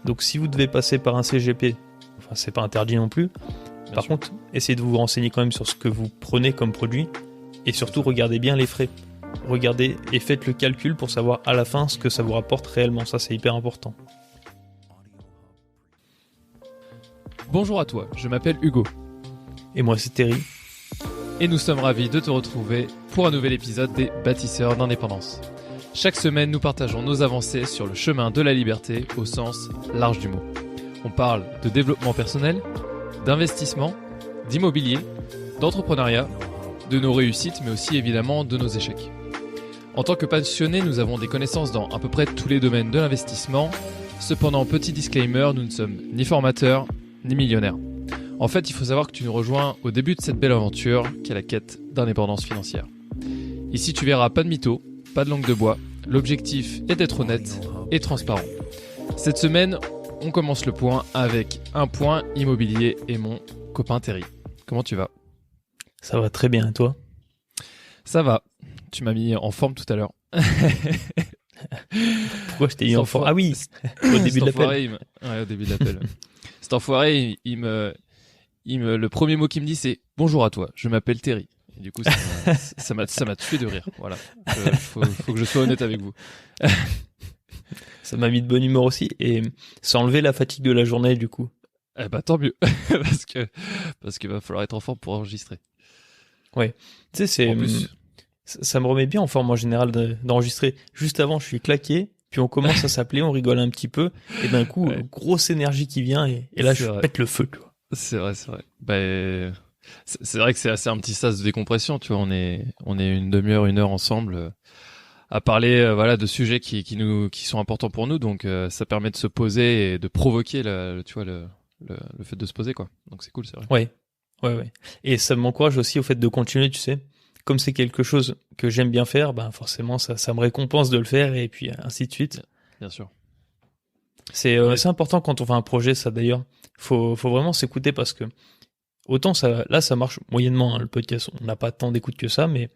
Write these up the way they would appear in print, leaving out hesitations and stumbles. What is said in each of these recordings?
Donc si vous devez passer par un CGP, enfin c'est pas interdit non plus. Par contre, essayez de vous renseigner quand même sur ce que vous prenez comme produit et surtout regardez bien les frais. Regardez et faites le calcul pour savoir à la fin ce que ça vous rapporte réellement. Ça, c'est hyper important. Bonjour à toi, je m'appelle Hugo. Et moi, c'est Terry. Et nous sommes ravis de te retrouver pour un nouvel épisode des Bâtisseurs d'Indépendance. Chaque semaine, nous partageons nos avancées sur le chemin de la liberté au sens large du mot. On parle de développement personnel, d'investissement, d'immobilier, d'entrepreneuriat, de nos réussites, mais aussi évidemment de nos échecs. En tant que passionnés, nous avons des connaissances dans à peu près tous les domaines de l'investissement. Cependant, petit disclaimer, nous ne sommes ni formateurs, ni millionnaires. En fait, il faut savoir que tu nous rejoins au début de cette belle aventure qui est la quête d'indépendance financière. Ici, tu verras pas de mythos, pas de langue de bois. L'objectif est d'être honnête et transparent. Cette semaine, on commence le point avec un point immobilier et mon copain Terry. Comment tu vas ? Ça va très bien, et toi ? Ça va. Tu m'as mis en forme tout à l'heure. Pourquoi je t'ai mis en forme ? Ah oui, au début de l'appel. Ouais, au début de l'appel. Cet enfoiré, le premier mot qu'il me dit, c'est « Bonjour à toi, je m'appelle Terry ». Et du coup, ça m'a tué de rire. Voilà. Faut que je sois honnête avec vous. Ça m'a mis de bonne humeur aussi et ça a enlevé la fatigue de la journée du coup. Eh bah tant mieux, parce qu'il va falloir être en forme pour enregistrer. Ouais. Tu sais, ça me remet bien en forme en général d'enregistrer. Juste avant, je suis claqué, puis on commence à s'appeler, on rigole un petit peu, et d'un coup, grosse énergie qui vient, et là, je pète le feu, tu vois. C'est vrai. Bah, c'est vrai que c'est assez un petit sas de décompression, tu vois. On est une demi-heure, une heure ensemble à parler, de sujets qui sont importants pour nous. Donc, ça permet de se poser et de provoquer le fait de se poser, quoi. Donc, c'est cool, c'est vrai. Ouais. Et ça m'encourage aussi au fait de continuer, tu sais. Comme c'est quelque chose que j'aime bien faire, ben forcément ça me récompense de le faire et puis ainsi de suite. Bien sûr. C'est important quand on fait un projet, ça d'ailleurs. Faut vraiment s'écouter parce que autant ça marche moyennement, hein, le podcast. On n'a pas tant d'écoute que ça, mais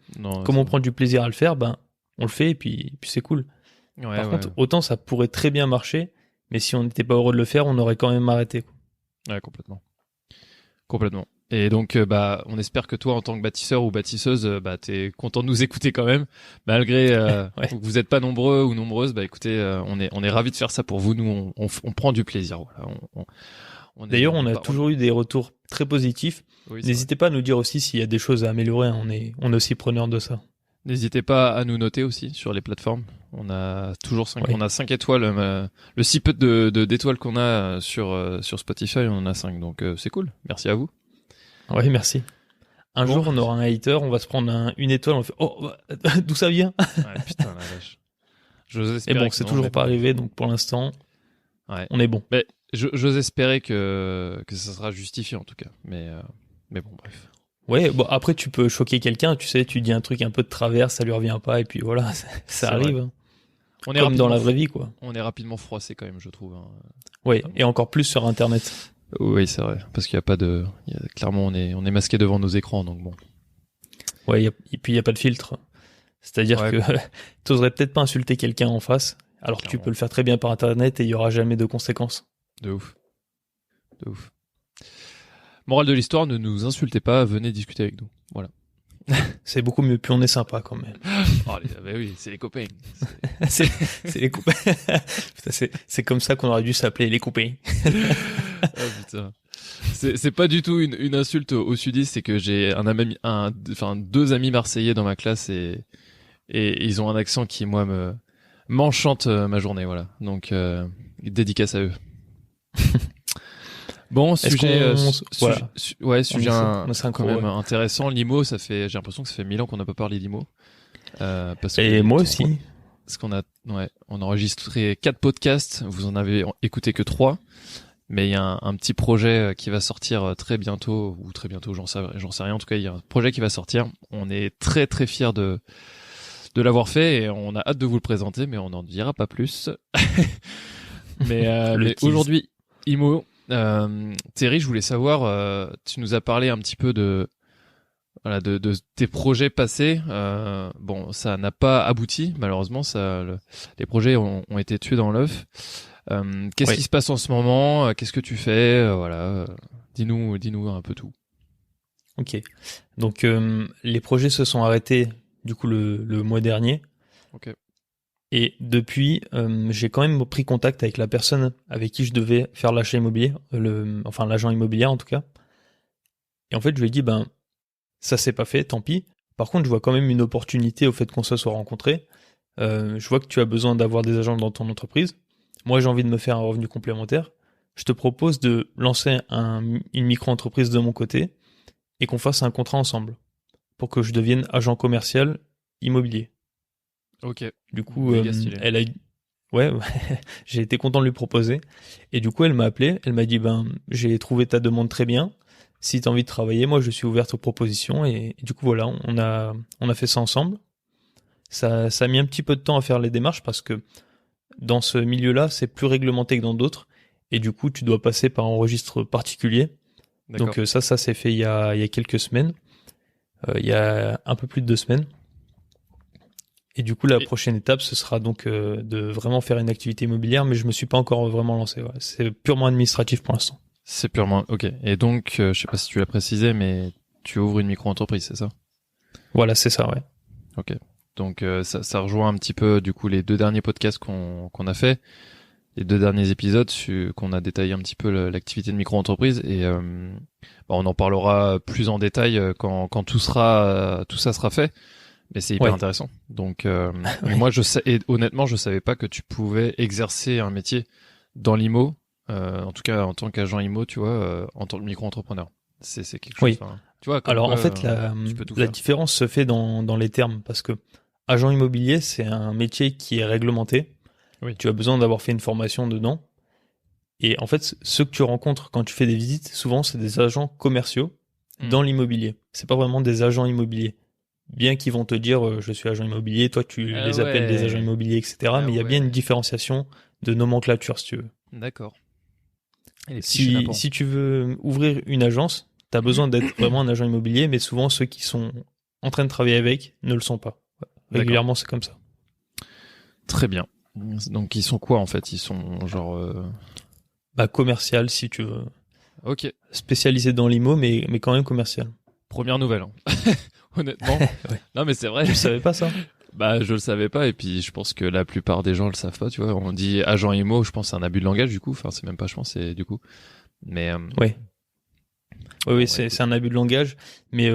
comme on prend du plaisir à le faire, ben on le fait et puis c'est cool. Par contre, autant ça pourrait très bien marcher, mais si on n'était pas heureux de le faire, on aurait quand même arrêté, quoi. Ouais, complètement. Et donc, on espère que toi, en tant que bâtisseur ou bâtisseuse, t'es content de nous écouter quand même, malgré que vous n'êtes pas nombreux ou nombreuses. Bah, écoutez, on est ravis de faire ça pour vous. Nous, on prend du plaisir. Voilà. D'ailleurs, on a toujours eu des retours très positifs. Oui, n'hésitez pas à nous dire aussi s'il y a des choses à améliorer. On est aussi preneurs de ça. N'hésitez pas à nous noter aussi sur les plateformes. On a toujours 5 étoiles. Le si peu d'étoiles qu'on a sur Spotify, on en a 5. Donc, c'est cool. Merci à vous. Ouais, merci. Un jour, on aura un hater, on va se prendre une étoile, on fait « Oh, d'où ça vient ?» Ouais, putain, la vache. Et bon, c'est toujours pas arrivé, donc pour l'instant, on est bon. Mais j'ose espérer que ça sera justifié en tout cas. Mais bon, bref. Ouais, bon, après, tu peux choquer quelqu'un, tu sais, tu dis un truc un peu de travers, ça lui revient pas, et puis voilà, ça arrive. Hein. Comme dans la vraie vie, quoi. On est rapidement froissé quand même, je trouve. Hein. Ouais, et encore plus sur Internet. Oui, c'est vrai, parce qu'il y a pas de, clairement, on est masqué devant nos écrans, donc bon. Ouais, et puis il y a pas de filtre. C'est-à-dire que t'oserais peut-être pas insulter quelqu'un en face, alors que tu peux le faire très bien par Internet et il y aura jamais de conséquences. De ouf. Morale de l'histoire, ne nous insultez pas, venez discuter avec nous. Voilà. C'est beaucoup mieux, puis on est sympa quand même. Oui, c'est les copains. c'est les copains. Putain, c'est comme ça qu'on aurait dû s'appeler les copains. Putain. C'est pas du tout une insulte au sudiste, c'est que j'ai deux amis marseillais dans ma classe et ils ont un accent qui moi m'enchante ma journée, voilà. Donc dédicace à eux. Bon, sujet quand même intéressant. L'IMO, j'ai l'impression que ça fait 1000 ans qu'on n'a pas parlé d'IMO. Et moi aussi. Parce qu'on a enregistré 4 podcasts, vous en avez écouté que 3. Mais il y a un petit projet qui va sortir très bientôt, j'en sais rien. En tout cas, il y a un projet qui va sortir. On est très très fiers de l'avoir fait et on a hâte de vous le présenter, mais on n'en dira pas plus. mais aujourd'hui, IMO, Terry, je voulais savoir, tu nous as parlé un petit peu de tes projets passés. Bon, ça n'a pas abouti, malheureusement. Les projets ont été tués dans l'œuf. Qu'est-ce qui se passe en ce moment? Qu'est-ce que tu fais? Voilà. Dis-nous un peu tout. Ok. Donc, les projets se sont arrêtés, du coup, le mois dernier. Ok. Et depuis, j'ai quand même pris contact avec la personne avec qui je devais faire l'achat immobilier, l'agent immobilier en tout cas. Et en fait, je lui ai dit, ça s'est pas fait, tant pis. Par contre, je vois quand même une opportunité au fait qu'on se soit rencontrés. Je vois que tu as besoin d'avoir des agents dans ton entreprise. Moi, j'ai envie de me faire un revenu complémentaire. Je te propose de lancer une micro-entreprise de mon côté et qu'on fasse un contrat ensemble pour que je devienne agent commercial immobilier. Ok. Du coup, elle a ouais, j'ai été content de lui proposer. Et du coup, elle m'a appelé. Elle m'a dit, j'ai trouvé ta demande très bien. Si tu as envie de travailler, moi, je suis ouverte aux propositions. Et du coup, voilà, on a fait ça ensemble. Ça a mis un petit peu de temps à faire les démarches parce que dans ce milieu-là, c'est plus réglementé que dans d'autres. Et du coup, tu dois passer par un registre particulier. D'accord. Donc ça s'est fait il y a quelques semaines. Il y a un peu plus de 2 semaines. Et du coup, la prochaine étape, ce sera donc de vraiment faire une activité immobilière, mais je me suis pas encore vraiment lancé. Ouais. C'est purement administratif pour l'instant. C'est purement... Ok. Et donc, je sais pas si tu l'as précisé, mais tu ouvres une micro-entreprise, c'est ça? Voilà, c'est ça, ouais. Ok. Donc, ça rejoint un petit peu, du coup, les 2 derniers podcasts qu'on a fait, les 2 derniers épisodes qu'on a détaillé un petit peu l'activité de micro-entreprise. Et on en parlera plus en détail quand tout ça sera fait. Mais c'est hyper intéressant. Donc, moi, honnêtement, je savais pas que tu pouvais exercer un métier dans l'IMO, en tout cas en tant qu'agent IMO, tu vois, en tant que micro-entrepreneur. C'est quelque chose. Oui. Tu vois. Alors en fait, la différence se fait dans les termes parce que agent immobilier, c'est un métier qui est réglementé. Oui. Tu as besoin d'avoir fait une formation dedans. Et en fait, ceux que tu rencontres quand tu fais des visites, souvent, c'est des agents commerciaux dans l'immobilier. C'est pas vraiment des agents immobiliers. Bien qu'ils vont te dire je suis agent immobilier, toi tu les appelles des agents immobiliers, etc. Mais il y a bien une différenciation de nomenclature, si tu veux. D'accord. Si tu veux ouvrir une agence, tu as besoin d'être vraiment un agent immobilier, mais souvent ceux qui sont en train de travailler avec ne le sont pas. Régulièrement, c'est comme ça. Très bien. Donc ils sont quoi en fait? Ils sont genre... commercial, si tu veux. Ok. Spécialisé dans l'IMO, mais quand même commercial. Première nouvelle. Hein. Honnêtement. Ouais. Non mais c'est vrai. Tu savais pas ça? Je le savais pas, et puis je pense que la plupart des gens le savent pas, tu vois. On dit agent IMO, je pense que c'est un abus de langage du coup. Enfin, c'est même pas, je pense, c'est du coup. Mais oui, c'est un abus de langage, mais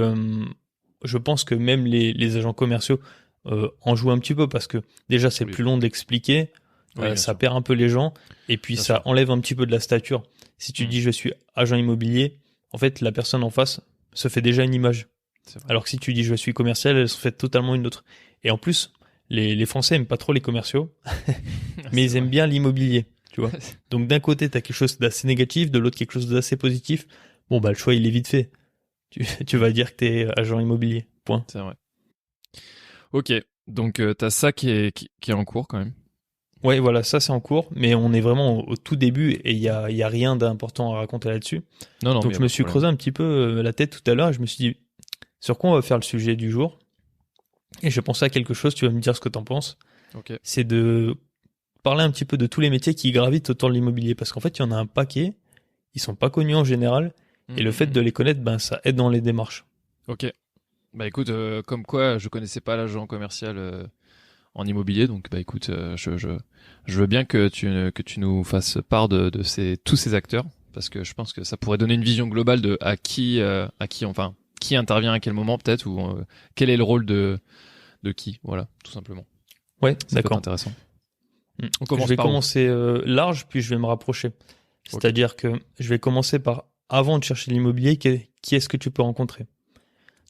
je pense que même les agents commerciaux en jouent un petit peu parce que déjà c'est plus long d'expliquer, ça perd un peu les gens, et puis bien ça sûr. Enlève un petit peu de la stature. Si tu dis je suis agent immobilier, en fait la personne en face se fait déjà une image. Alors que si tu dis je suis commercial, elle se fait totalement une autre. Et en plus, les Français aiment pas trop les commerciaux, mais ils aiment bien l'immobilier, tu vois. Donc d'un côté, t'as quelque chose d'assez négatif, de l'autre quelque chose d'assez positif. Bon, le choix, il est vite fait. Tu vas dire que t'es agent immobilier. Point. C'est vrai. Ok. Donc t'as ça qui est en cours quand même. Ouais, voilà, ça c'est en cours, mais on est vraiment au tout début et il y a rien d'important à raconter là-dessus. Non, donc je me suis creusé un petit peu la tête tout à l'heure et je me suis dit sur quoi on va faire le sujet du jour. Et je pensais à quelque chose, tu vas me dire ce que t'en penses. Okay. C'est de parler un petit peu de tous les métiers qui gravitent autour de l'immobilier, parce qu'en fait, il y en a un paquet, ils sont pas connus en général, et le fait de les connaître, ça aide dans les démarches. Ok. Écoute, comme quoi, je connaissais pas l'agent commercial en immobilier, donc écoute, je veux bien que tu nous fasses part de tous ces acteurs, parce que je pense que ça pourrait donner une vision globale de qui intervient à quel moment peut-être, ou quel est le rôle de qui, voilà, tout simplement. Ouais, d'accord. Intéressant. Je vais commencer large, puis je vais me rapprocher. C'est-à-dire que je vais commencer par, avant de chercher l'immobilier, qui est-ce que tu peux rencontrer.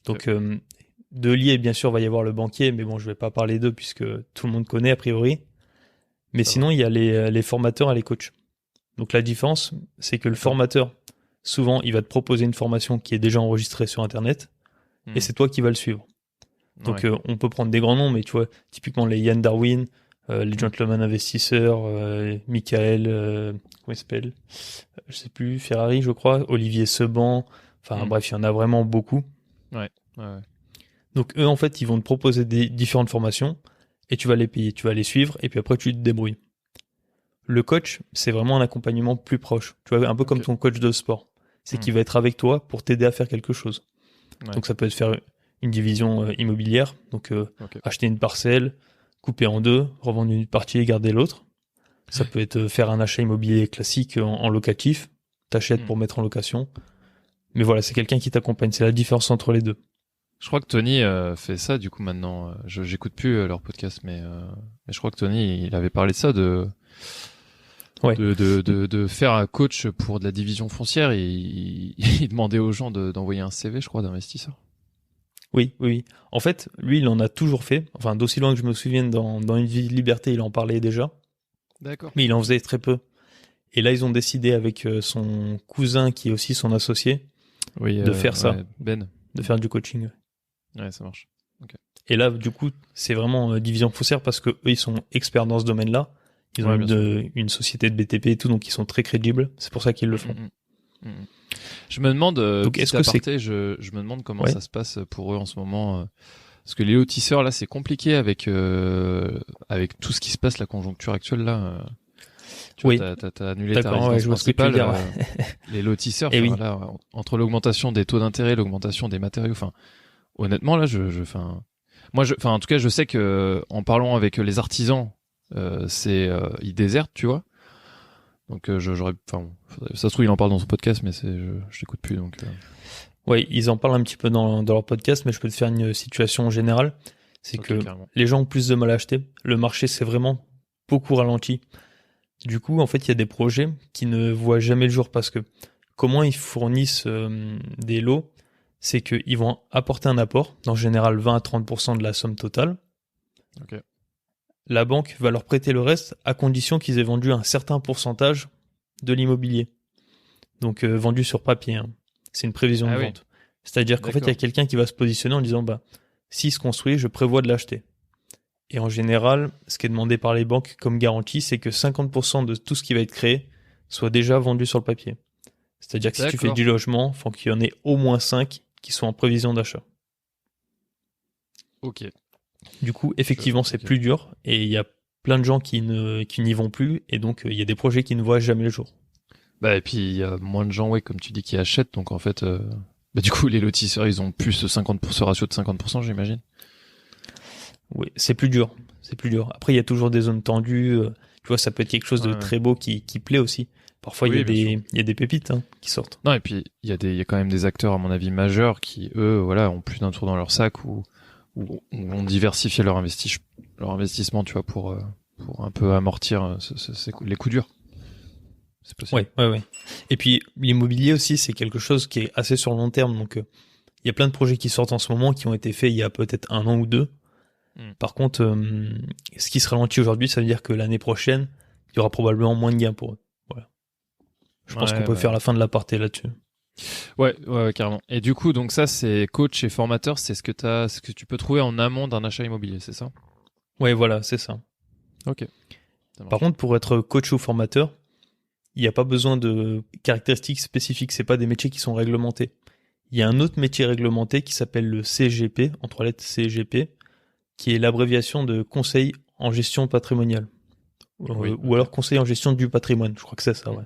Donc, de lié, bien sûr, va y avoir le banquier, mais bon, je vais pas parler d'eux puisque tout le monde connaît a priori. Mais sinon, il y a les formateurs et les coachs. Donc la différence, c'est que le formateur, souvent, il va te proposer une formation qui est déjà enregistrée sur Internet, et c'est toi qui vas le suivre. Donc on peut prendre des grands noms, mais tu vois, typiquement les Yann Darwin, les Gentleman Investisseurs, Michael, comment il s'appelle, je sais plus, Ferrari, je crois, Olivier Seban, enfin bref, il y en a vraiment beaucoup. Ouais. Donc eux, en fait, ils vont te proposer des différentes formations, et tu vas les payer, tu vas les suivre, et puis après tu te débrouilles. Le coach, c'est vraiment un accompagnement plus proche. Tu vois, un peu comme ton coach de sport. C'est qu'il va être avec toi pour t'aider à faire quelque chose. Ouais. Donc ça peut être faire une division immobilière, donc acheter une parcelle, couper en deux, revendre une partie et garder l'autre. Ça peut être faire un achat immobilier classique en locatif, t'achètes pour mettre en location. Mais voilà, c'est quelqu'un qui t'accompagne, c'est la différence entre les deux. Je crois que Tony fait ça du coup maintenant. J'écoute plus leur podcast, mais je crois que Tony il avait parlé de ça de faire un coach pour de la division foncière et il demandait aux gens d'envoyer un CV, je crois, d'investisseur. Oui. En fait, lui, il en a toujours fait. Enfin, d'aussi loin que je me souvienne, dans Une vie de liberté, il en parlait déjà. D'accord. Mais il en faisait très peu. Et là, ils ont décidé avec son cousin, qui est aussi son associé, de faire ça. Ben. De faire du coaching. Ouais, ça marche. Okay. Et là, du coup, c'est vraiment division foncière parce que eux, ils sont experts dans ce domaine-là. Ils ont une société de BTP et tout, donc ils sont très crédibles. C'est pour ça qu'ils le font. Je me demande, donc, est-ce que je me demande comment ça se passe pour eux en ce moment. Parce que les lotisseurs, là, c'est compliqué avec tout ce qui se passe, la conjoncture actuelle, là. Tu vois, t'as annulé ta résidence principale. Les lotisseurs, là, entre l'augmentation des taux d'intérêt, l'augmentation des matériaux, enfin, honnêtement, là, en tout cas, je sais que, en parlant avec les artisans, ils désertent, tu vois. Donc ça se trouve il en parle dans son podcast, mais je l'écoute plus donc. Ouais, ils en parlent un petit peu dans leur podcast, mais je peux te faire une situation générale, c'est que carrément. Les gens ont plus de mal à acheter. Le marché s'est vraiment beaucoup ralenti. Du coup, en fait, il y a des projets qui ne voient jamais le jour parce que comment ils fournissent des lots, c'est qu'ils vont apporter un apport, en général 20 à 30% de la somme totale. Ok. La banque va leur prêter le reste à condition qu'ils aient vendu un certain pourcentage de l'immobilier. Donc vendu sur papier. Hein. C'est une prévision de vente. C'est-à-dire qu'en fait, il y a quelqu'un qui va se positionner en disant s'il se construit, je prévois de l'acheter. Et en général, ce qui est demandé par les banques comme garantie, c'est que 50% de tout ce qui va être créé soit déjà vendu sur le papier. C'est-à-dire que si tu fais 10 logements, il faut qu'il y en ait au moins 5 qui soient en prévision d'achat. Ok. Du coup, effectivement, c'est plus dur et il y a plein de gens qui n'y vont plus et donc il y a des projets qui ne voient jamais le jour. Et puis il y a moins de gens, comme tu dis, qui achètent. Donc en fait, du coup, les lotisseurs, ils ont plus ce ratio de 50%, j'imagine. Oui, c'est plus dur. Après, il y a toujours des zones tendues. Tu vois, ça peut être quelque chose de très beau qui plaît aussi. Parfois, il y a des pépites qui sortent. Non, et puis il y a quand même des acteurs, à mon avis, majeurs qui, eux, ont plus d'un tour dans leur sac ou ont diversifié leur investissement, tu vois, pour un peu amortir les coups durs. C'est possible. Ouais. Et puis, l'immobilier aussi, c'est quelque chose qui est assez sur le long terme. Donc, il y a plein de projets qui sortent en ce moment, qui ont été faits il y a peut-être 1 an ou 2. Par contre, ce qui se ralentit aujourd'hui, ça veut dire que l'année prochaine, il y aura probablement moins de gains pour eux. Voilà. Je pense qu'on peut faire la fin de l'aparté là-dessus. Ouais, carrément. Et du coup, donc ça, c'est coach et formateur, c'est ce que tu peux trouver en amont d'un achat immobilier, c'est ça? Ouais, voilà, c'est ça. Ok. Par contre, pour être coach ou formateur, il n'y a pas besoin de caractéristiques spécifiques. C'est pas des métiers qui sont réglementés. Il y a un autre métier réglementé qui s'appelle le CGP, en 3 lettres CGP, qui est l'abréviation de conseil en gestion patrimoniale. Ou alors conseil en gestion du patrimoine. Je crois que c'est ça, ouais.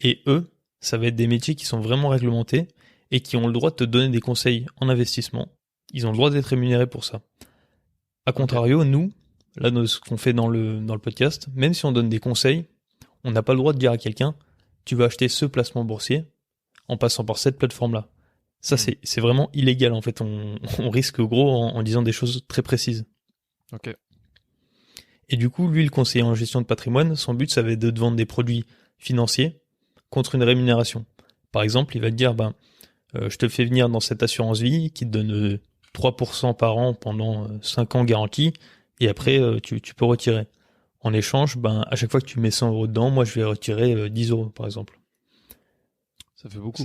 Et eux, ça va être des métiers qui sont vraiment réglementés et qui ont le droit de te donner des conseils en investissement. Ils ont le droit d'être rémunérés pour ça. A contrario, nous, là, ce qu'on fait dans le podcast, même si on donne des conseils, on n'a pas le droit de dire à quelqu'un, tu vas acheter ce placement boursier en passant par cette plateforme-là. Ça, c'est vraiment illégal, en fait. On risque gros en disant des choses très précises. Ok. Et du coup, lui, le conseiller en gestion de patrimoine, son but, ça va être de te vendre des produits financiers contre une rémunération. Par exemple, il va te dire, je te fais venir dans cette assurance vie qui te donne 3% par an pendant 5 ans garantie, et après, tu peux retirer. En échange, à chaque fois que tu mets 100 € dedans, moi, je vais retirer 10 €, par exemple. Ça fait beaucoup.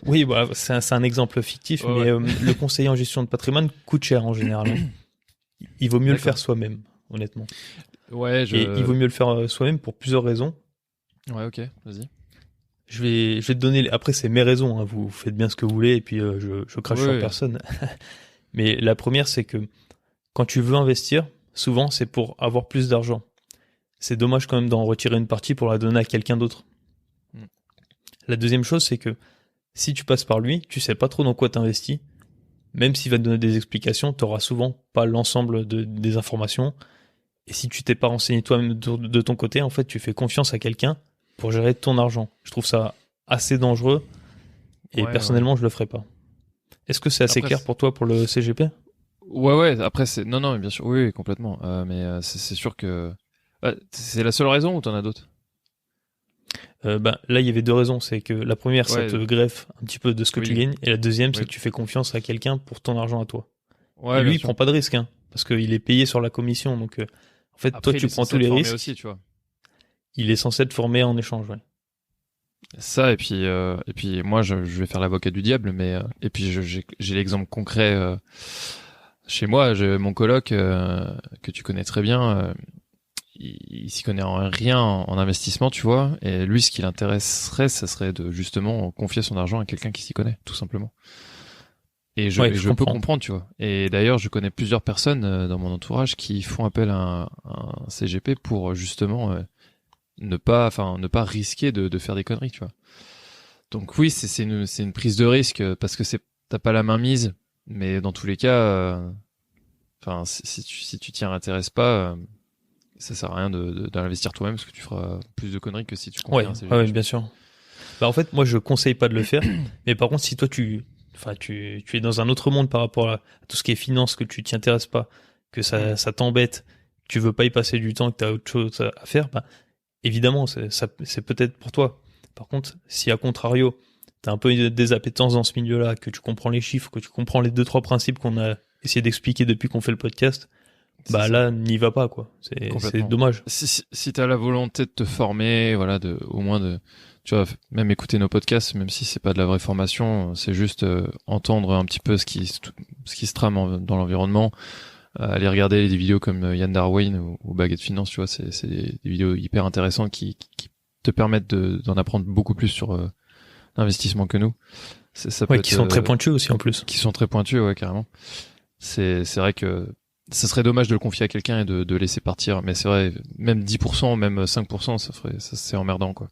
Oui, c'est un exemple fictif, mais le conseiller en gestion de patrimoine coûte cher en général. Il vaut mieux le faire soi-même, honnêtement. Ouais, Et il vaut mieux le faire soi-même pour plusieurs raisons. Ouais, ok, vas-y. Je vais te donner. Après, c'est mes raisons. Vous faites bien ce que vous voulez, et puis je crache sur personne. Mais la première, c'est que quand tu veux investir, souvent, c'est pour avoir plus d'argent. c'est dommage quand même d'en retirer une partie pour la donner à quelqu'un d'autre. La deuxième chose, c'est que si tu passes par lui, tu sais pas trop dans quoi t'investis. Même s'il va te donner des explications, t'auras souvent pas l'ensemble des informations. Et si tu t'es pas renseigné toi-même de ton côté, en fait, tu fais confiance à quelqu'un pour gérer ton argent. Je trouve ça assez dangereux. Et personnellement, je le ferai pas. Est-ce que c'est assez clair pour toi pour le CGP? Ouais. Après, non, bien sûr. Oui, complètement. Mais c'est sûr que c'est la seule raison ou t'en as d'autres? Là, il y avait deux raisons. C'est que la première, ça te greffe un petit peu de ce que tu gagnes. Et la deuxième, c'est que tu fais confiance à quelqu'un pour ton argent à toi. Et lui, il prend pas de risque, hein, parce qu'il est payé sur la commission. Donc, en fait, après, toi, tu prends tous les risques. Aussi, tu vois. Il est censé te former en échange, ouais. Ça, et puis moi, je vais faire l'avocat du diable, mais et puis j'ai l'exemple concret chez moi. Mon coloc que tu connais très bien. Il s'y connaît en rien en investissement, tu vois, et lui, ce qui l'intéresserait, ça serait de justement confier son argent à quelqu'un qui s'y connaît, tout simplement. Et je peux comprendre, tu vois. Et d'ailleurs, je connais plusieurs personnes dans mon entourage qui font appel à un CGP pour justement ne pas risquer de faire des conneries, tu vois. Donc oui, c'est une prise de risque parce que t'as pas la main mise, mais dans tous les cas, si tu t'y intéresses pas. Ça sert à rien d'investir toi-même parce que tu feras plus de conneries que si tu confies un CGP. Ouais, bien sûr. En fait, moi, je conseille pas de le faire. Mais par contre, si toi, tu es dans un autre monde par rapport à tout ce qui est finance, que tu t'y intéresses pas, que ça t'embête, tu veux pas y passer du temps, que tu as autre chose à faire, évidemment, c'est peut-être pour toi. Par contre, si à contrario, tu as un peu des appétences dans ce milieu-là, que tu comprends les chiffres, que tu comprends les 2-3 principes qu'on a essayé d'expliquer depuis qu'on fait le podcast, là, n'y va pas, quoi. C'est dommage. Si t'as la volonté de te former, voilà, au moins tu vois, même écouter nos podcasts, même si c'est pas de la vraie formation, c'est juste entendre un petit peu ce qui se trame dans l'environnement, aller regarder des vidéos comme Yann Darwin ou Baguette Finance, tu vois, c'est des vidéos hyper intéressantes qui te permettent d'en apprendre beaucoup plus sur l'investissement que nous. Qui sont très pointus aussi en plus. Qui sont très pointus, ouais, carrément. C'est vrai que ça serait dommage de le confier à quelqu'un et de laisser partir, mais c'est vrai, même 10%, même 5%, c'est emmerdant, quoi.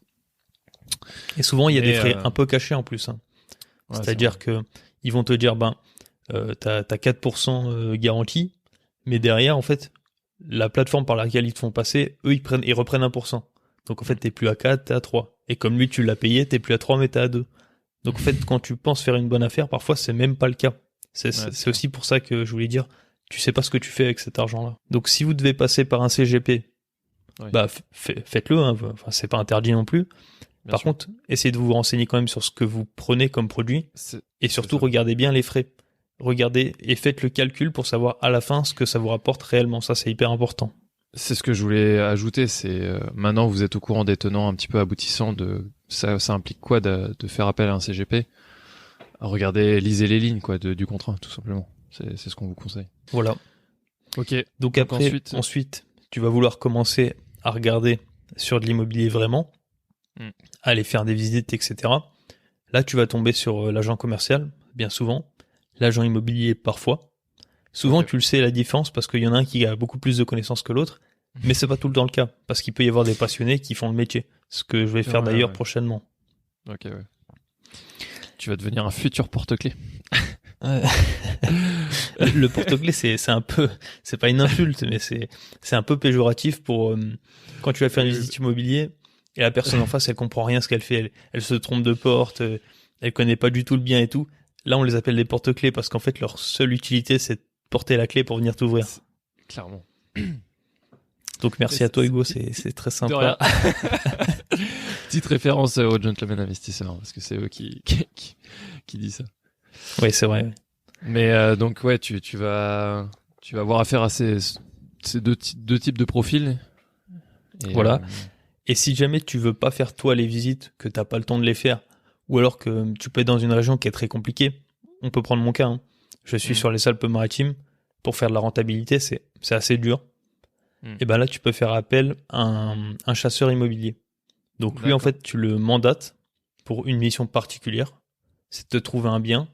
Et souvent, il y a des frais un peu cachés en plus, hein. Ouais, c'est-à-dire que ils vont te dire, t'as 4% garantie, mais derrière, en fait, la plateforme par laquelle ils te font passer, eux, ils reprennent 1%. Donc, en fait, t'es plus à 4, t'es à 3. Et comme lui, tu l'as payé, t'es plus à 3, mais t'es à 2. Donc, en fait, quand tu penses faire une bonne affaire, parfois, c'est même pas le cas. C'est aussi pour ça que je voulais dire, tu sais pas ce que tu fais avec cet argent-là. Donc, si vous devez passer par un CGP, faites-le, hein. Enfin, c'est pas interdit non plus. Par contre, essayez de vous renseigner quand même sur ce que vous prenez comme produit. Et surtout, regardez bien les frais. Regardez et faites le calcul pour savoir à la fin ce que ça vous rapporte réellement. Ça, c'est hyper important. C'est ce que je voulais ajouter. C'est maintenant, vous êtes au courant des tenants un petit peu aboutissants de ça implique quoi de faire appel à un CGP. Regardez, lisez les lignes quoi du contrat, tout simplement. C'est ce qu'on vous conseille. Voilà. Ok. Donc après, ensuite, tu vas vouloir commencer à regarder sur de l'immobilier vraiment, aller faire des visites, etc. Là, tu vas tomber sur l'agent commercial, bien souvent, l'agent immobilier parfois. Souvent, tu le sais la différence parce qu'il y en a un qui a beaucoup plus de connaissances que l'autre, mais c'est pas tout le temps le cas parce qu'il peut y avoir des passionnés qui font le métier. Ce que je vais faire d'ailleurs prochainement. Ok, ouais. Tu vas devenir un futur porte-clés. Le porte-clés, c'est pas une insulte, mais c'est un peu péjoratif pour quand tu vas faire une visite immobilier et la personne en face, elle comprend rien ce qu'elle fait, elle se trompe de porte, elle connaît pas du tout le bien et tout. Là, on les appelle des porte-clés parce qu'en fait, leur seule utilité, c'est de porter la clé pour venir t'ouvrir. Clairement. Donc merci à toi Hugo, c'est très sympa. Petite référence aux gentlemen investisseurs parce que c'est eux qui disent ça. Oui, c'est vrai. Mais donc ouais, tu vas avoir affaire à ces deux types de profils. Et, voilà. Et si jamais tu veux pas faire toi les visites, que t'as pas le temps de les faire, ou alors que tu peux être dans une région qui est très compliquée, on peut prendre mon cas. Hein. Je suis sur les Alpes-Maritimes. Pour faire de la rentabilité, c'est assez dur. Et ben là, tu peux faire appel à un chasseur immobilier. Donc lui, en fait, tu le mandates pour une mission particulière. C'est de te trouver un bien.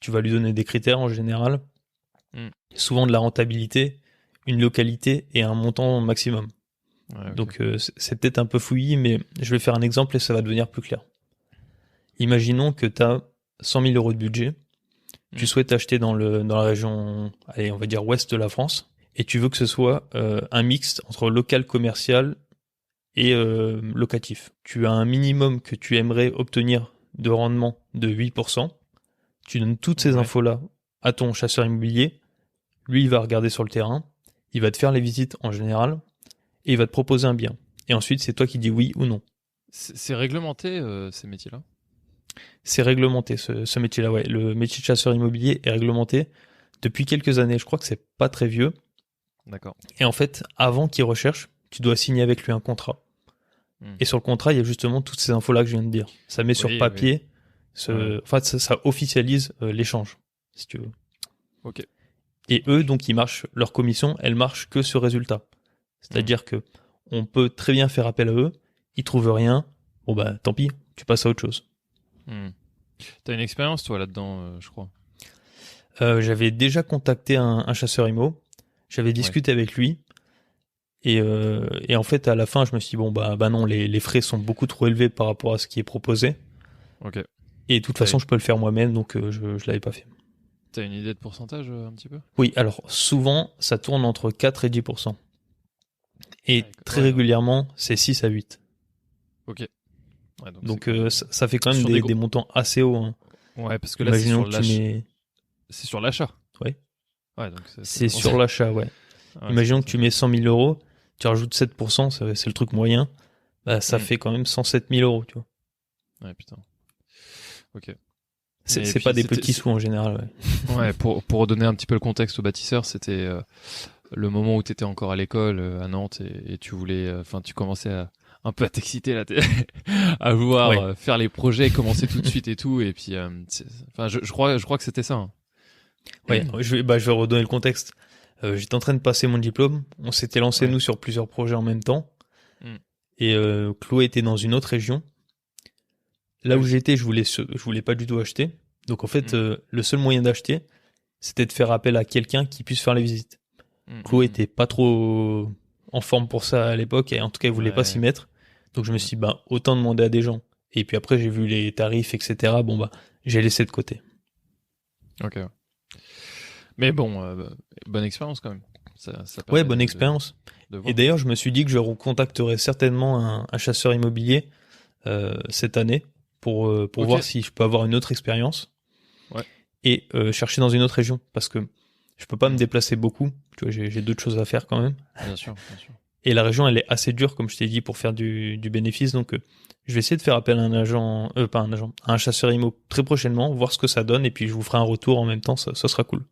Tu vas lui donner des critères en général. Souvent de la rentabilité, une localité et un montant maximum. Ouais, okay. Donc c'est peut-être un peu fouillis, mais je vais faire un exemple et ça va devenir plus clair. Imaginons que tu as 100 000 euros de budget, tu souhaites acheter dans la région, allez, on va dire ouest de la France, et tu veux que ce soit un mix entre local commercial et locatif. Tu as un minimum que tu aimerais obtenir de rendement de 8%, tu donnes toutes ces infos-là à ton chasseur immobilier, lui il va regarder sur le terrain, il va te faire les visites en général, et il va te proposer un bien. Et ensuite, c'est toi qui dis oui ou non. C'est réglementé, ces métiers-là? C'est réglementé, ce métier-là, ouais. Le métier de chasseur immobilier est réglementé depuis quelques années. Je crois que c'est pas très vieux. D'accord. Et en fait, avant qu'il recherche, tu dois signer avec lui un contrat. Et sur le contrat, il y a justement toutes ces infos-là que je viens de dire. Ça met sur papier, enfin, ça officialise l'échange, si tu veux. Ok. Et eux, donc, ils marchent, leur commission, elle marche que sur résultat. C'est-à-dire que on peut très bien faire appel à eux, ils trouvent rien, bon bah tant pis, tu passes à autre chose. T'as une expérience toi là-dedans, je crois. J'avais déjà contacté un chasseur IMO, j'avais discuté avec lui, et en fait à la fin je me suis dit bon bah non, les frais sont beaucoup trop élevés par rapport à ce qui est proposé. Ok. Et de toute façon je peux le faire moi-même, donc je l'avais pas fait. T'as une idée de pourcentage un petit peu? Oui, alors souvent ça tourne entre 4 et 10%. Et très régulièrement c'est 6 à 8. Ok. Ouais, donc ça fait quand même des montants assez hauts. Hein. Ouais, parce que là c'est sur l'achat. C'est sur l'achat. Ouais. Ouais, donc c'est sur l'achat, ouais. Imaginons que tu mets 100 000 euros, tu rajoutes 7%, c'est le truc moyen, bah ça fait quand même 107 000 euros, tu vois. Ouais, putain. Ok. C'est pas des petits sous en général, ouais. Ouais, pour redonner un petit peu le contexte aux bâtisseurs, c'était le moment où tu étais encore à l'école à Nantes et tu voulais, tu commençais un peu à t'exciter là, à vouloir faire les projets, commencer tout de suite et tout, et puis, je crois que c'était ça. Hein. Ouais, je vais redonner le contexte. J'étais en train de passer mon diplôme, on s'était lancé nous sur plusieurs projets en même temps, et Chloé était dans une autre région. Là où j'étais, je voulais pas du tout acheter. Donc en fait, le seul moyen d'acheter, c'était de faire appel à quelqu'un qui puisse faire les visites. Chloé était pas trop en forme pour ça à l'époque, et en tout cas, elle voulait pas s'y mettre. Donc je me suis dit, autant demander à des gens. Et puis après, j'ai vu les tarifs, etc. Bon, j'ai laissé de côté. Ok. Mais bon, bonne expérience quand même. Ça ouais, bonne expérience. Et d'ailleurs, je me suis dit que je recontacterais certainement un chasseur immobilier cette année pour voir si je peux avoir une autre expérience et chercher dans une autre région, parce que je peux pas me déplacer beaucoup. Tu vois, j'ai d'autres choses à faire quand même. Bien sûr, bien sûr. Et la région, elle est assez dure, comme je t'ai dit, pour faire du bénéfice. Donc, je vais essayer de faire appel à un chasseur immo très prochainement, voir ce que ça donne, et puis je vous ferai un retour en même temps. Ça sera cool.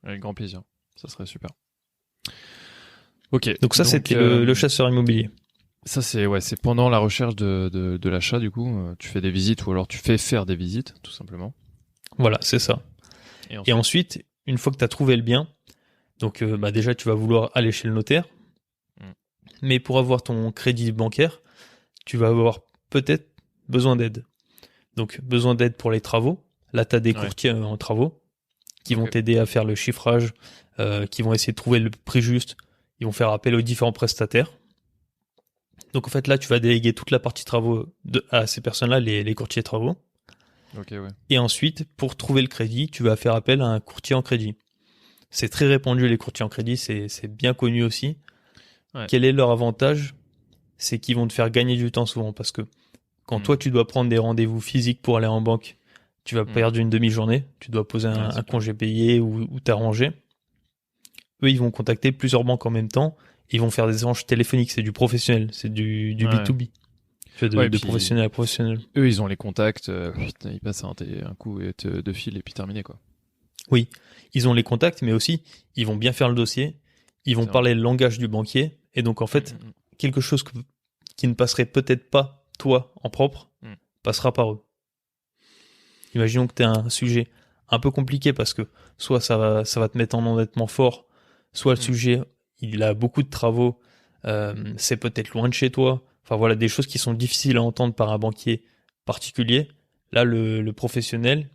Avec grand plaisir. Ça serait super. Ok. Donc ça, c'était le chasseur immobilier. Ça, c'est pendant la recherche de l'achat, du coup, tu fais des visites ou alors tu fais faire des visites, tout simplement. Voilà, c'est ça. Et ensuite, une fois que tu as trouvé le bien, donc déjà, tu vas vouloir aller chez le notaire. Mais pour avoir ton crédit bancaire, tu vas avoir peut-être besoin d'aide. Donc, besoin d'aide pour les travaux. Là, tu as des courtiers en travaux qui vont t'aider à faire le chiffrage, qui vont essayer de trouver le prix juste. Ils vont faire appel aux différents prestataires. Donc, en fait, là, tu vas déléguer toute la partie travaux à ces personnes-là, les courtiers travaux. Et ensuite, pour trouver le crédit, tu vas faire appel à un courtier en crédit. C'est très répandu, les courtiers en crédit, c'est bien connu aussi. Quel est leur avantage? C'est qu'ils vont te faire gagner du temps souvent, parce que quand toi, tu dois prendre des rendez-vous physiques pour aller en banque, tu vas perdre une demi-journée, tu dois poser un congé payé ou t'arranger. Eux, ils vont contacter plusieurs banques en même temps, ils vont faire des échanges téléphoniques, c'est du professionnel, c'est du B2B. De professionnel à professionnel. Eux, ils ont les contacts, ils passent un coup de fil et puis terminé, quoi. Oui, ils ont les contacts, mais aussi, ils vont bien faire le dossier, ils vont parler le langage du banquier, et donc en fait, quelque chose qui ne passerait peut-être pas, toi, en propre, passera par eux. Imaginons que tu as un sujet un peu compliqué, parce que soit ça va te mettre en endettement fort, soit le sujet, il a beaucoup de travaux, c'est peut-être loin de chez toi, enfin voilà, des choses qui sont difficiles à entendre par un banquier particulier. Là, le professionnel,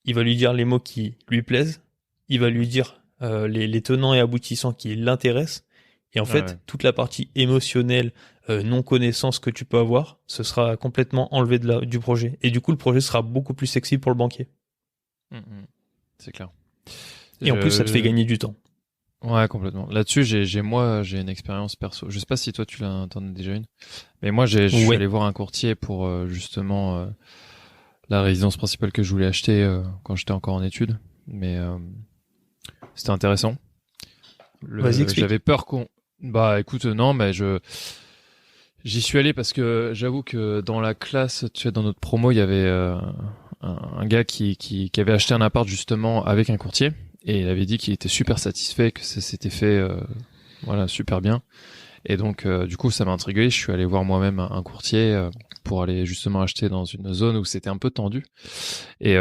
il va lui dire les mots qui lui plaisent, il va lui dire les tenants et aboutissants qui l'intéressent, Et en fait, toute la partie émotionnelle, non connaissance que tu peux avoir, ce sera complètement enlevé du projet. Et du coup, le projet sera beaucoup plus sexy pour le banquier. C'est clair. Et en plus, ça te fait gagner du temps. Ouais, complètement. Là-dessus, j'ai une expérience perso. Je sais pas si toi t'en as déjà une, mais moi je suis allé voir un courtier pour justement la résidence principale que je voulais acheter quand j'étais encore en études. Mais c'était intéressant. Vas-y, explique. J'avais peur qu'on. Bah, écoute, non, mais j'y suis allé parce que j'avoue que dans la classe, tu sais, dans notre promo, il y avait un gars qui avait acheté un appart justement avec un courtier et il avait dit qu'il était super satisfait, que ça s'était fait voilà, super bien. Et donc du coup, ça m'a intrigué, je suis allé voir moi-même un courtier pour aller justement acheter dans une zone où c'était un peu tendu. Et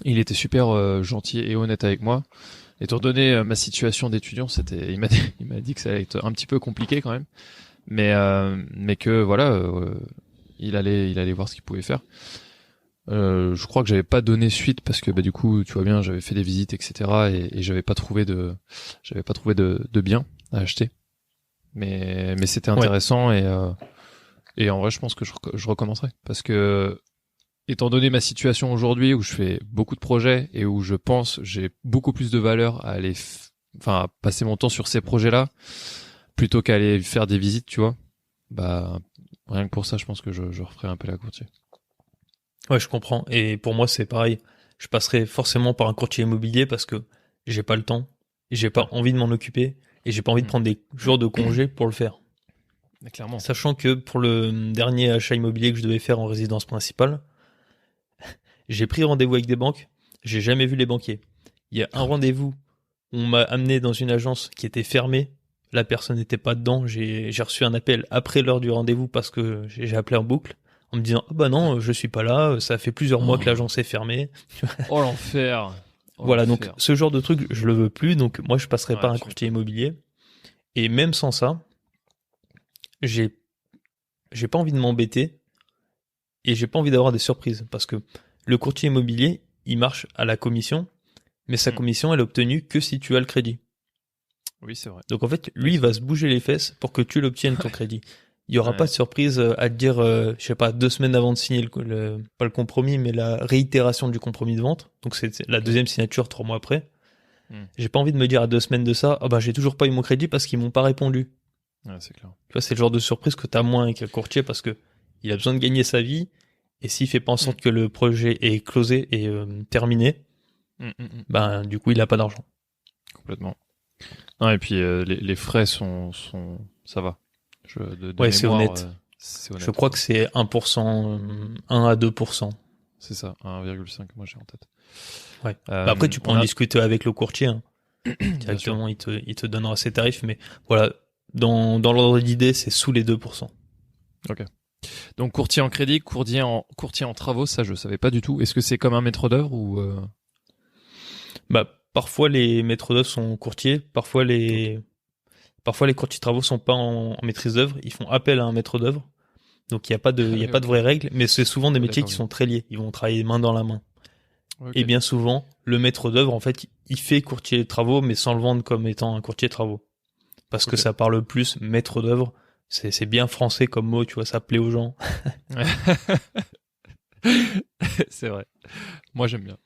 il était super gentil et honnête avec moi. Étant donné ma situation d'étudiant, il m'a dit que ça allait être un petit peu compliqué quand même, mais que voilà, il allait voir ce qu'il pouvait faire. Je crois que j'avais pas donné suite parce que du coup, tu vois bien, j'avais fait des visites, etc. et j'avais pas trouvé de bien à acheter. Mais c'était intéressant et en vrai, je pense que je recommencerai parce que étant donné ma situation aujourd'hui où je fais beaucoup de projets et où je pense j'ai beaucoup plus de valeur à aller à passer mon temps sur ces projets-là plutôt qu'à aller faire des visites, tu vois. Bah rien que pour ça, je pense que je referai un peu la courtier. Ouais, je comprends. Et pour moi, c'est pareil. Je passerai forcément par un courtier immobilier parce que j'ai pas le temps, j'ai pas envie de m'en occuper et j'ai pas envie de prendre des jours de congé pour le faire. Mais clairement. Sachant que pour le dernier achat immobilier que je devais faire en résidence principale, j'ai pris rendez-vous avec des banques, j'ai jamais vu les banquiers. Il y a un rendez-vous, on m'a amené dans une agence qui était fermée, la personne n'était pas dedans, j'ai reçu un appel après l'heure du rendez-vous parce que j'ai appelé en boucle en me disant « Ah bah non, je suis pas là, ça fait plusieurs mois que l'agence est fermée. » Oh l'enfer. Voilà, donc ce genre de truc, je le veux plus, donc moi je passerai pas un courtier immobilier. Et même sans ça, j'ai pas envie de m'embêter et j'ai pas envie d'avoir des surprises parce que le courtier immobilier, il marche à la commission, mais sa commission, elle est obtenue que si tu as le crédit. Oui, c'est vrai. Donc en fait, lui, il va se bouger les fesses pour que tu l'obtiennes ton crédit. Il y aura pas de surprise à te dire, je sais pas, 2 semaines avant de signer pas le compromis, mais la réitération du compromis de vente. Donc c'est la deuxième signature 3 mois après. J'ai pas envie de me dire à 2 semaines de ça, j'ai toujours pas eu mon crédit parce qu'ils m'ont pas répondu. Ouais, c'est clair. Tu vois, c'est le genre de surprise que t'as moins avec un courtier parce que il a besoin de gagner sa vie et s'il fait pas en sorte que le projet est closé et terminé, du coup, il a pas d'argent. Complètement. Non, et puis les frais sont ça va. C'est honnête. Je crois que c'est 1%, 1 à 2%. C'est ça, 1,5 moi j'ai en tête. Ouais. Après tu peux en discuter avec le courtier. Hein. Directement, il te donnera ses tarifs, mais voilà, dans l'ordre d'idée, c'est sous les 2%. Ok. Donc courtier en crédit, courtier en travaux, ça je savais pas du tout. Est-ce que c'est comme un maître d'œuvre ou parfois les maîtres d'œuvre sont courtiers, parfois les courtiers de travaux sont pas en maîtrise d'œuvre, ils font appel à un maître d'œuvre. Donc il y a pas de vraies règles, mais c'est souvent des métiers qui sont très liés, ils vont travailler main dans la main. Okay. Et bien souvent, le maître d'œuvre en fait, il fait courtier de travaux mais sans le vendre comme étant un courtier de travaux. Parce que ça parle plus maître d'œuvre, c'est bien français comme mot, tu vois, ça plaît aux gens. C'est vrai. Moi j'aime bien.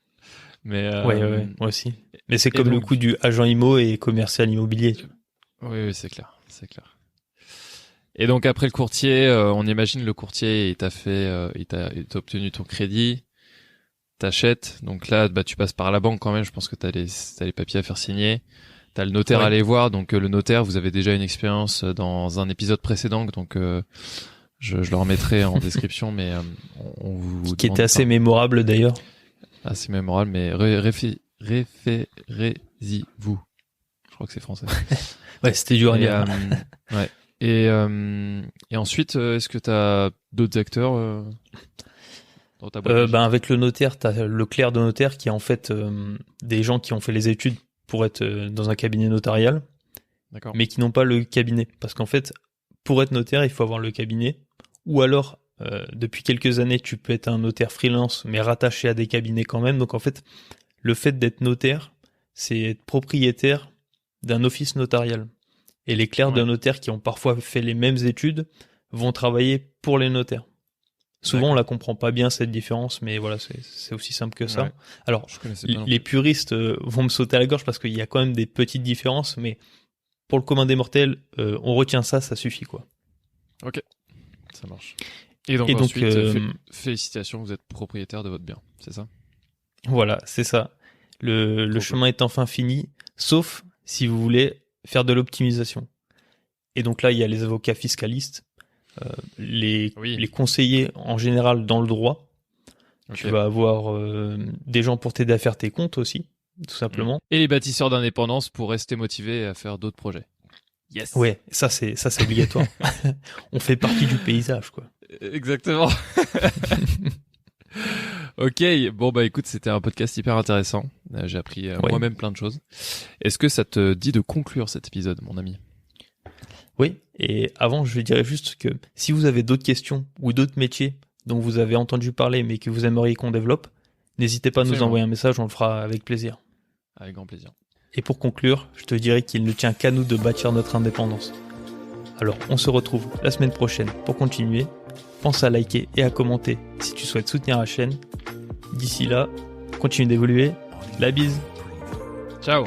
Mais ouais, moi aussi. Mais c'est comme donc, le coup du agent immo et commercial immobilier. Oui, c'est clair, c'est clair. Et donc après le courtier, on imagine le courtier, il t'a obtenu ton crédit, t'achètes. Donc là, tu passes par la banque quand même. Je pense que t'as les papiers à faire signer. T'as le notaire à aller voir. Donc le notaire, vous avez déjà une expérience dans un épisode précédent. Donc je le remettrai en description, mais on vous qui était assez mémorable d'ailleurs. Assez mémorable, mais référez-y-vous. Je crois que c'est français. Ouais, c'était dur à dire. Ouais. Et ensuite, est-ce que t'as d'autres acteurs dans ta boîte avec le notaire, t'as le clerc de notaire qui est en fait des gens qui ont fait les études pour être dans un cabinet notarial, mais qui n'ont pas le cabinet. Parce qu'en fait, pour être notaire, il faut avoir le cabinet, ou alors depuis quelques années, tu peux être un notaire freelance, mais rattaché à des cabinets quand même. Donc en fait, le fait d'être notaire, c'est être propriétaire d'un office notarial. Et les clercs de notaire qui ont parfois fait les mêmes études vont travailler pour les notaires. Souvent, on la comprend pas bien cette différence, mais voilà, c'est aussi simple que ça. Alors, les puristes vont me sauter à la gorge parce qu'il y a quand même des petites différences, mais pour le commun des mortels, on retient ça suffit, quoi. Ok, ça marche. Et donc ensuite, félicitations, vous êtes propriétaire de votre bien, c'est ça? Voilà, c'est ça. Le chemin est enfin fini, sauf si vous voulez faire de l'optimisation. Et donc là, il y a les avocats fiscalistes, les conseillers en général dans le droit. Okay. Tu vas avoir des gens pour t'aider à faire tes comptes aussi, tout simplement. Et les bâtisseurs d'indépendance pour rester motivés à faire d'autres projets. Yes. Ouais, ça c'est obligatoire. On fait partie du paysage, quoi. Exactement. Ok, bon bah écoute, c'était un podcast hyper intéressant. J'ai appris moi-même plein de choses. Est-ce que ça te dit de conclure cet épisode, mon ami? Oui, et avant, je dirais juste que si vous avez d'autres questions ou d'autres métiers dont vous avez entendu parler mais que vous aimeriez qu'on développe, n'hésitez pas à nous envoyer un message, on le fera avec plaisir. Avec grand plaisir. Et pour conclure, je te dirais qu'il ne tient qu'à nous de bâtir notre indépendance. Alors, on se retrouve la semaine prochaine pour continuer. Pense à liker et à commenter si tu souhaites soutenir la chaîne. D'ici là, continue d'évoluer. La bise. Ciao.